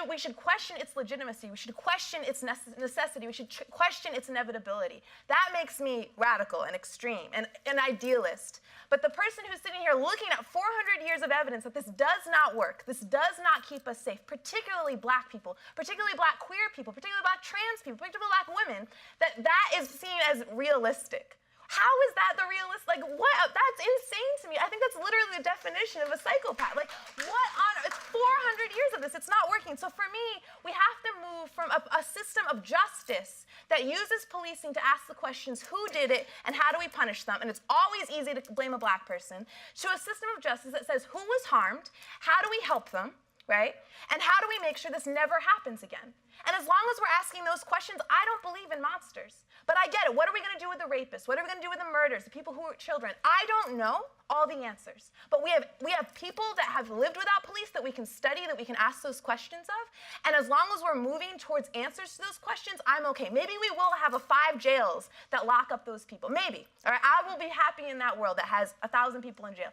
we should question its legitimacy. We should question its necessity. We should question its inevitability. That makes me radical and extreme and an idealist. But the person who's sitting here looking at 400 years of evidence that this does not work, this does not keep us safe, particularly black people, particularly black queer people, particularly black trans people, particularly black women, that is seen as realistic. How is that the realist? Like, what? That's insane to me. I think that's literally the definition of a psychopath. Like, what on earth? It's 400 years of this. It's not working. So for me, we have to move from a system of justice that uses policing to ask the questions, who did it and how do we punish them? And it's always easy to blame a black person, to a system of justice that says, who was harmed? How do we help them? Right? And how do we make sure this never happens again? And as long as we're asking those questions, I don't believe in monsters. But I get it. What are we going to do with the rapists? What are we going to do with the murders, the people who are children? I don't know all the answers. But we have people that have lived without police that we can study, that we can ask those questions of. And as long as we're moving towards answers to those questions, I'm okay. Maybe we will have 5 jails that lock up those people. Maybe. All right? I will be happy in that world that has 1,000 people in jail.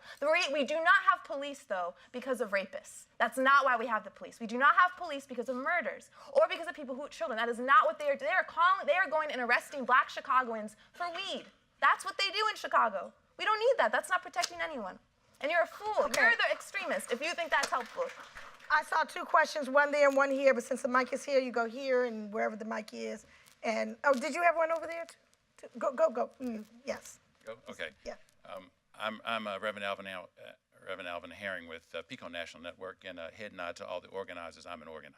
We do not have police, though, because of rapists. That's not why we have the police. We do not have police because of murders or because of people who are children. That is not what they are. They are going and arresting black Chicagoans for weed. That's what they do in Chicago. We don't need that. That's not protecting anyone. And you're a fool. Okay. You're the extremist if you think that's helpful. I saw 2 questions, one there and one here, but since the mic is here, you go here and wherever the mic is. And, oh, did you have one over there? Go. Yes. Go? Okay. Yeah. I'm Reverend Alvin Herring with Pico National Network, and a head nod to all the organizers. I'm an organizer.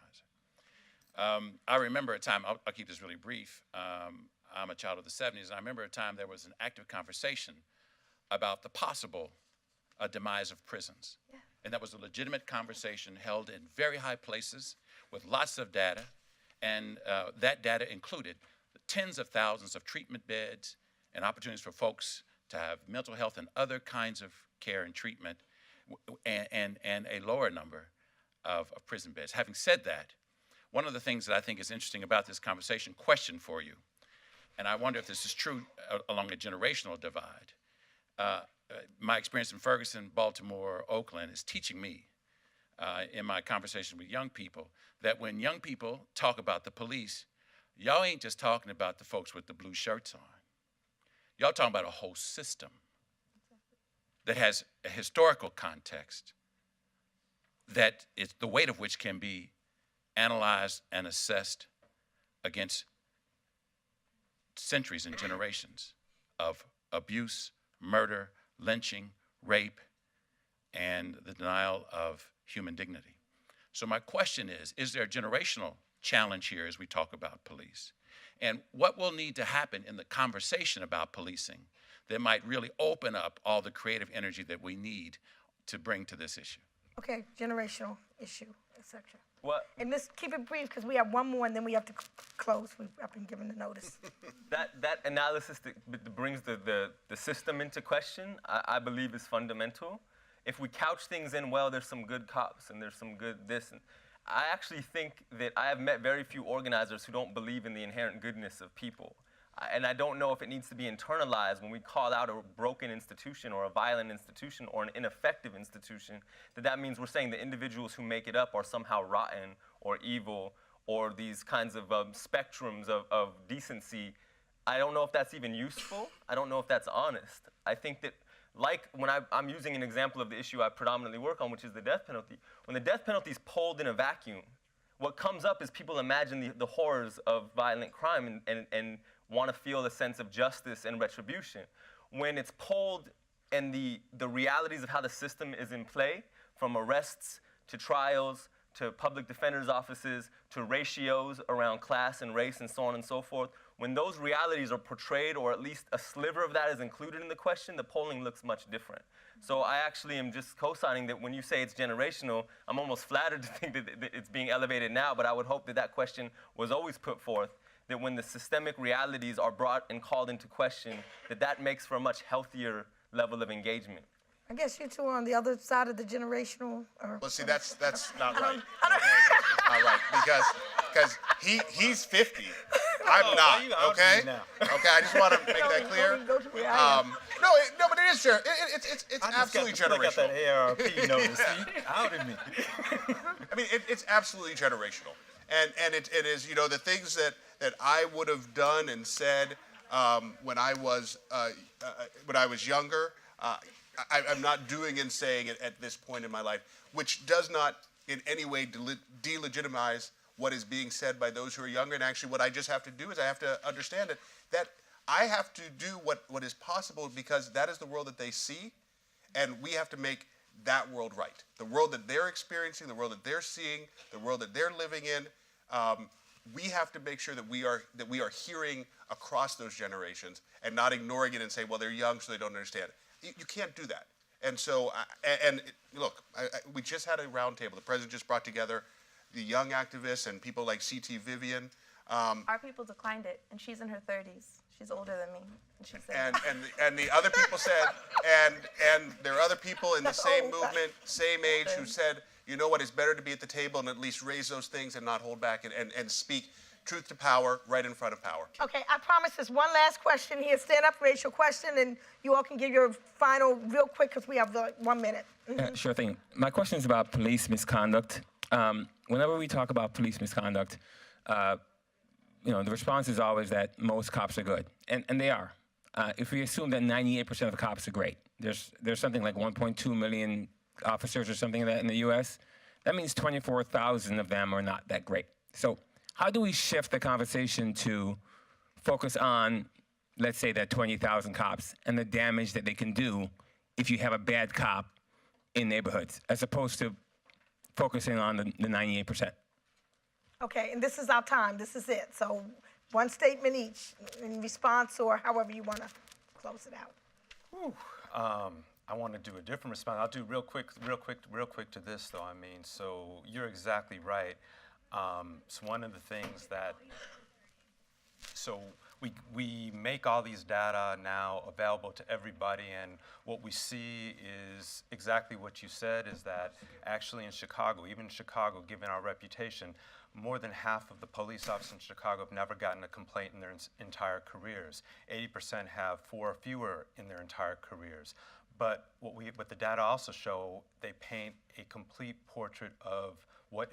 I remember a time, I'll keep this really brief. I'm a child of the 70s, and I remember a time there was an active conversation about the possible demise of prisons. Yeah. And that was a legitimate conversation held in very high places with lots of data, and that data included tens of thousands of treatment beds and opportunities for folks to have mental health and other kinds of care and treatment, and a lower number of prison beds. Having said that, one of the things that I think is interesting about this conversation, question for you, and I wonder if this is true along a generational divide. My experience in Ferguson, Baltimore, Oakland is teaching me in my conversation with young people that when young people talk about the police, y'all ain't just talking about the folks with the blue shirts on. Y'all talking about a whole system that has a historical context that is the weight of which can be analyzed and assessed against centuries and generations of abuse, murder, lynching, rape, and the denial of human dignity. So my question is there a generational challenge here as we talk about police? And what will need to happen in the conversation about policing that might really open up all the creative energy that we need to bring to this issue? Okay, generational issue, etc. What? And let's keep it brief because we have one more and then we have to close. I've been given the notice. That analysis that brings the system into question, I believe is fundamental. If we couch things in, well, there's some good cops and there's some good this. And I actually think that I have met very few organizers who don't believe in the inherent goodness of people. And I don't know if it needs to be internalized when we call out a broken institution or a violent institution or an ineffective institution, that means we're saying the individuals who make it up are somehow rotten or evil or these kinds of spectrums of decency. I don't know if that's even useful. I don't know if that's honest. I think that, like when I'm using an example of the issue I predominantly work on, which is the death penalty, when the death penalty is polled in a vacuum, what comes up is people imagine the horrors of violent crime and want to feel a sense of justice and retribution. When it's polled and the realities of how the system is in play, from arrests to trials to public defenders' offices to ratios around class and race and so on and so forth, when those realities are portrayed, or at least a sliver of that is included in the question, the polling looks much different. So I actually am just co-signing that when you say it's generational, I'm almost flattered to think that it's being elevated now, but I would hope that that question was always put forth, that when the systemic realities are brought and called into question, that makes for a much healthier level of engagement. I guess you two are on the other side of the generational. Well, see, that's not right. Not right, because he's 50. I'm not. Okay. Okay. I just want to make that clear. No, but it is true. It's absolutely generational. I got that ARP notice. Outed me. I mean, it's absolutely generational, and it is, you know, the things that I would have done and said when I was younger. I'm not doing and saying it at this point in my life, which does not in any way delegitimize what is being said by those who are younger. And actually what I just have to do is I have to understand it, that I have to do what is possible, because that is the world that they see, and we have to make that world right. The world that they're experiencing, the world that they're seeing, the world that they're living in, we have to make sure that we are hearing across those generations and not ignoring it and say, well, they're young so they don't understand it. You can't do that. And so, look, we just had a roundtable. The president just brought together the young activists and people like C.T. Vivian. Our people declined it, and she's in her 30s. She's older than me. And she said, and the other people said, and there are other people in the same movement, same age, who said, you know what, it's better to be at the table and at least raise those things and not hold back and speak truth to power right in front of power. Okay, I promise there's one last question here. Stand up, raise your question, and you all can give your final real quick because we have like 1 minute. Sure thing. My question is about police misconduct. Whenever we talk about police misconduct, you know, the response is always that most cops are good, and they are. If we assume that 98% of cops are great, there's something like 1.2 million officers or something like that in the U.S. That means 24,000 of them are not that great. So how do we shift the conversation to focus on, let's say, that 20,000 cops and the damage that they can do if you have a bad cop in neighborhoods, as opposed to focusing on the 98%? Okay, and this is our time. This is it. So one statement each in response, or however you want to close it out. I want to do a different response. I'll do real quick to this, though. I mean, so you're exactly right. So one of the things that, so we make all these data now available to everybody, and what we see is exactly what you said, is that actually in Chicago, even in Chicago, given our reputation, more than half of the police officers in Chicago have never gotten a complaint in their entire careers. 80% have 4 or fewer in their entire careers. What the data also show, they paint a complete portrait of what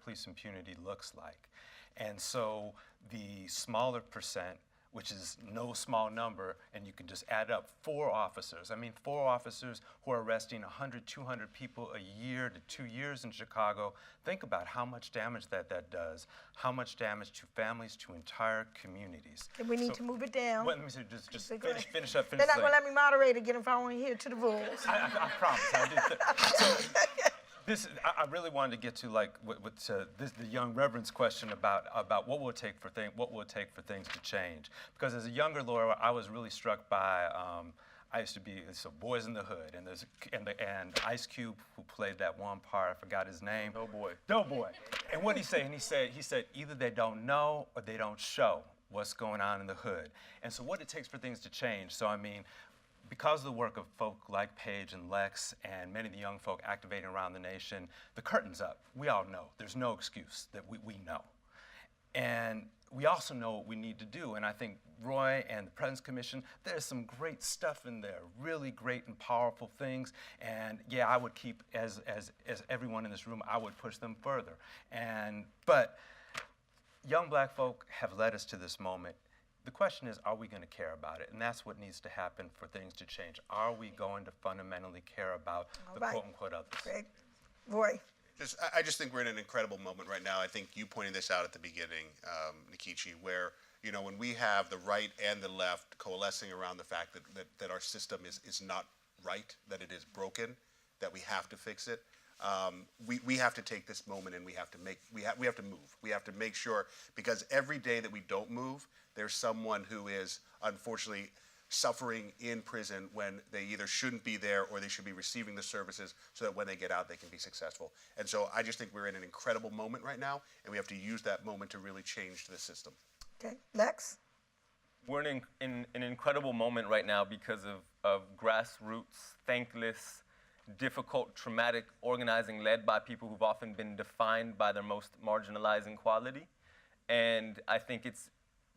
police impunity looks like. And so the smaller percent, which is no small number, and you can just add up 4 officers. I mean, 4 officers who are arresting 100, 200 people a year to 2 years in Chicago. Think about how much damage that does, how much damage to families, to entire communities. And we need to move it down. Well, let me say, just finish up. They're not going to let me moderate again if I don't adhere to the rules. I promise. I really wanted to get to the young reverend's question about what will it take for things to change. Because as a younger lawyer, I was really struck by I used to be Boys in the Hood, and Ice Cube, who played that one part, I forgot his name. Doughboy. And what he said? And he said either they don't know or they don't show what's going on in the hood. And so what it takes for things to change. So I mean, because of the work of folk like Paige and Lex and many of the young folk activating around the nation, the curtain's up. We all know. There's no excuse that we know. And we also know what we need to do. And I think Roy and the President's Commission, there's some great stuff in there, really great and powerful things. And yeah, I would keep, as everyone in this room, I would push them further. But young black folk have led us to this moment. The question is, are we going to care about it? And that's what needs to happen for things to change. Are we going to fundamentally care about the quote-unquote others? Great. Roy. I just think we're in an incredible moment right now. I think you pointed this out at the beginning, Nkechi, where when we have the right and the left coalescing around the fact that our system is not right, that it is broken, that we have to fix it. We have to take this moment and we have to move. We have to make sure, because every day that we don't move, there's someone who is unfortunately suffering in prison when they either shouldn't be there or they should be receiving the services so that when they get out they can be successful. And so I just think we're in an incredible moment right now, and we have to use that moment to really change the system. Okay, Lex? We're in an incredible moment right now because of grassroots, thankless, difficult, traumatic organizing led by people who've often been defined by their most marginalizing quality. And I think it's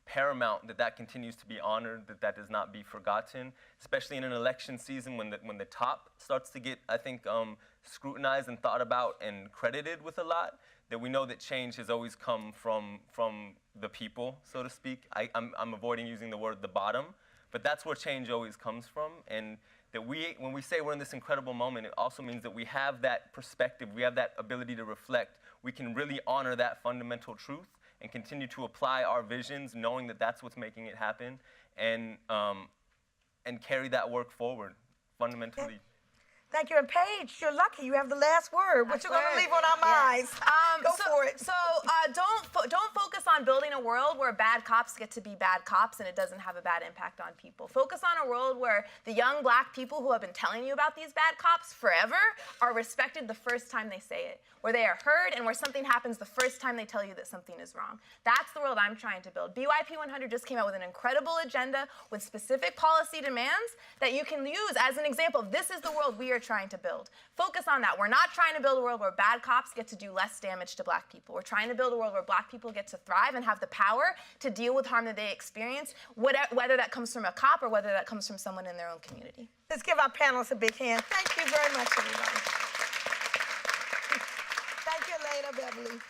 paramount that continues to be honored, that does not be forgotten, especially in an election season when the top starts to get, I think, scrutinized and thought about and credited with a lot, that we know that change has always come from the people, so to speak. I'm avoiding using the word the bottom, but that's where change always comes from. And that when we say we're in this incredible moment, it also means that we have that perspective, we have that ability to reflect. We can really honor that fundamental truth and continue to apply our visions, knowing that that's what's making it happen, and carry that work forward fundamentally. Okay. Thank you. And Paige, you're lucky. You have the last word. What you going to leave on our minds? Go for it. So don't focus on building a world where bad cops get to be bad cops and it doesn't have a bad impact on people. Focus on a world where the young black people who have been telling you about these bad cops forever are respected the first time they say it, where they are heard, and where something happens the first time they tell you that something is wrong. That's the world I'm trying to build. BYP 100 just came out with an incredible agenda with specific policy demands that you can use as an example. This is the world we are trying to build. Focus on that. We're not trying to build a world where bad cops get to do less damage to black people. We're trying to build a world where black people get to thrive and have the power to deal with harm that they experience, whether that comes from a cop or whether that comes from someone in their own community. Let's give our panelists a big hand. Thank you very much, everybody. Thank you, Elena, Beverly.